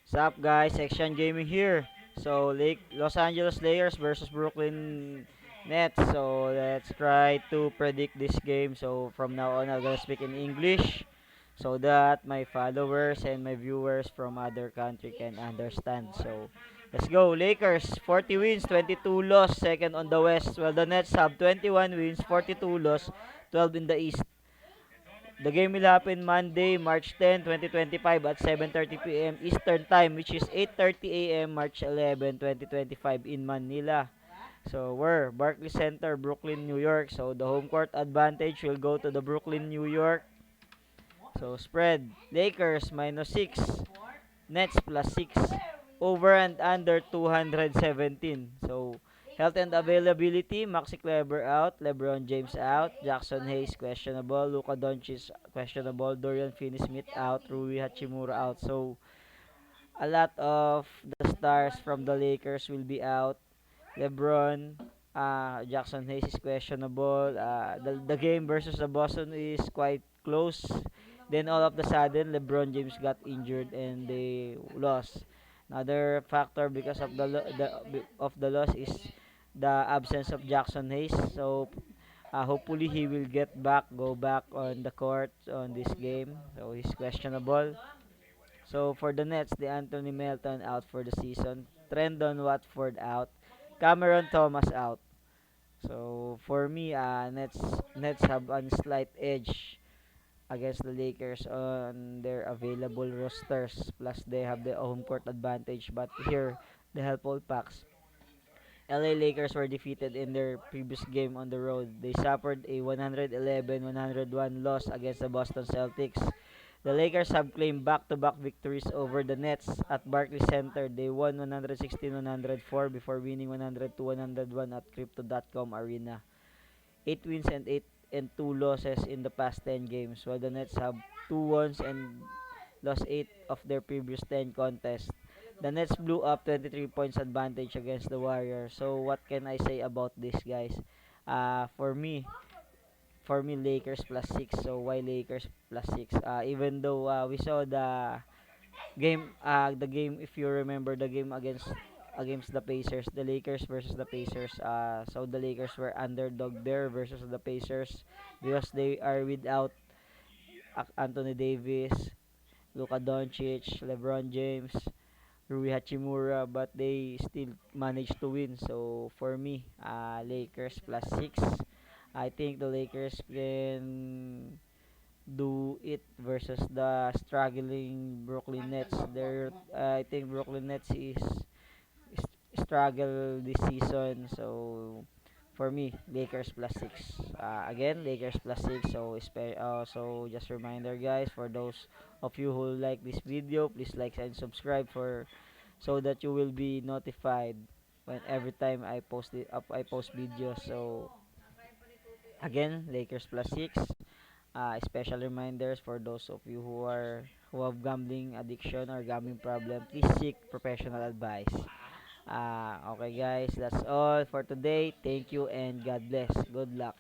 Sup guys, Section Gaming here. So Los Angeles Lakers versus Brooklyn Nets. So let's try to predict this game. So from now on I'm gonna speak in English so that my followers and my viewers from other country can understand. So let's go. Lakers 40 wins, 22 loss, second on the West. While the Nets have 21 wins, 42 loss, 12 in the East. The game will happen Monday, March 10, 2025 at 7:30 p.m. Eastern Time, which is 8:30 a.m. March 11, 2025 in Manila. So we're Barclays Center, Brooklyn, New York. So the home court advantage will go to the Brooklyn, New York. So spread Lakers -6, Nets +6, over and under 217. So health and availability, Maxi Kleber out, LeBron James out, Jackson Hayes questionable, Luka Doncic questionable, Dorian Finney-Smith out, Rui Hachimura out. So a lot of the stars from the Lakers will be out. LeBron, Jackson Hayes is questionable. The game versus the Boston is quite close. Then all of the sudden, LeBron James got injured and they lost. Another factor because of the loss is the absence of Jackson Hayes. So hopefully he will go back on the court on this game. So he's questionable. So for the Nets, the Anthony Melton out for the season. Trendon Watford out. Cameron Thomas out. So for me, Nets have a slight edge against the Lakers on their available rosters. Plus they have the home court advantage. But here, the helpful facts. LA Lakers were defeated in their previous game on the road. They suffered a 111-101 loss against the Boston Celtics. The Lakers have claimed back-to-back victories over the Nets at Barclays Center. They won 116-104 before winning 102-101 at Crypto.com Arena. 8 wins and 2 losses in the past 10 games, while the Nets have 2 wins and lost 8 of their previous 10 contests. The Nets blew up 23 points advantage against the Warriors. So what can I say about this, guys? Uh, for me, for me Lakers +6. So why Lakers +6? Even though we saw the game, if you remember the game against the Pacers, the Lakers versus the Pacers. So the Lakers were underdog there versus the Pacers because they are without Anthony Davis, Luka Doncic, LeBron James, Rui Hachimura, but they still managed to win. So for me, Lakers +6. I think the Lakers can do it versus the struggling Brooklyn Nets. I think Brooklyn Nets is struggle this season. So for me, Lakers +6. Again, Lakers +6. So just reminder, guys, for those of you who like this video, please like and subscribe so that you will be notified when every time I post videos. So again, Lakers +6. Special reminders for those of you who have gambling addiction or gambling problem, please seek professional advice. Okay guys, that's all for today. Thank you and God bless. Good luck.